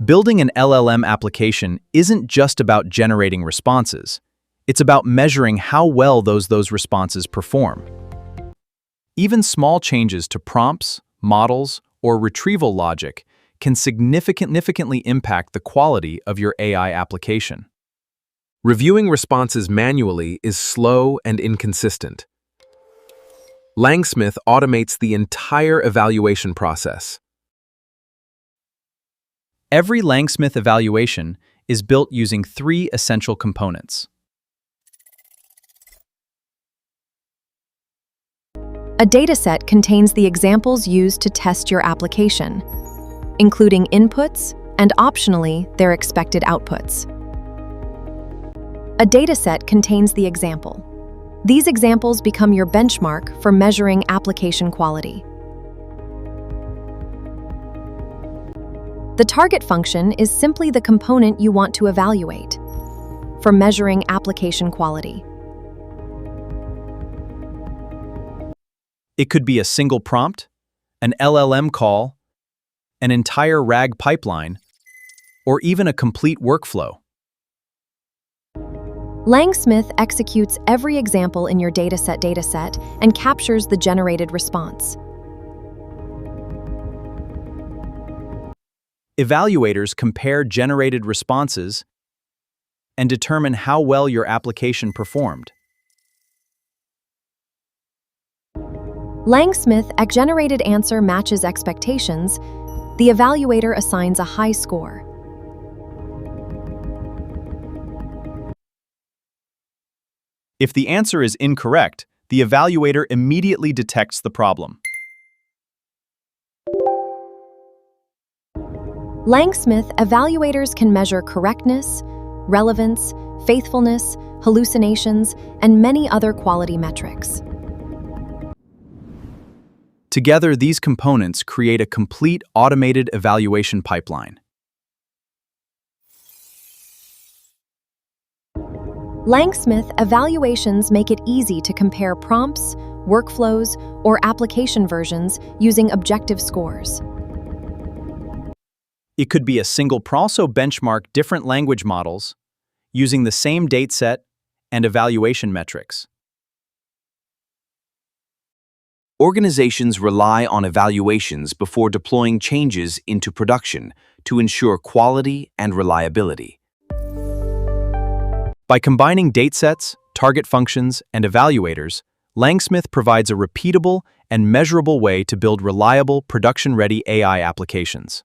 Building an LLM application isn't just about generating responses. It's about measuring how well those responses perform. Even small changes to prompts, models, or retrieval logic can significantly impact the quality of your AI application. Reviewing responses manually is slow and inconsistent. LangSmith automates the entire evaluation process. Every LangSmith evaluation is built using 3 essential components. A dataset contains the examples used to test your application, including inputs and, optionally, their expected outputs. A dataset contains the example. These examples become your benchmark for measuring application quality. The target function is simply the component you want to evaluate for measuring application quality. It could be a single prompt, an LLM call, an entire RAG pipeline, or even a complete workflow. LangSmith executes every example in your dataset and captures the generated response. Evaluators compare generated responses and determine how well your application performed. LangSmith generated answer matches expectations. The evaluator assigns a high score. If the answer is incorrect, the evaluator immediately detects the problem. LangSmith evaluators can measure correctness, relevance, faithfulness, hallucinations, and many other quality metrics. Together, these components create a complete automated evaluation pipeline. LangSmith evaluations make it easy to compare prompts, workflows, or application versions using objective scores. It could be a single prompt. Also benchmark different language models using the same dataset and evaluation metrics. Organizations rely on evaluations before deploying changes into production to ensure quality and reliability. By combining datasets, target functions, and evaluators, LangSmith provides a repeatable and measurable way to build reliable, production-ready AI applications.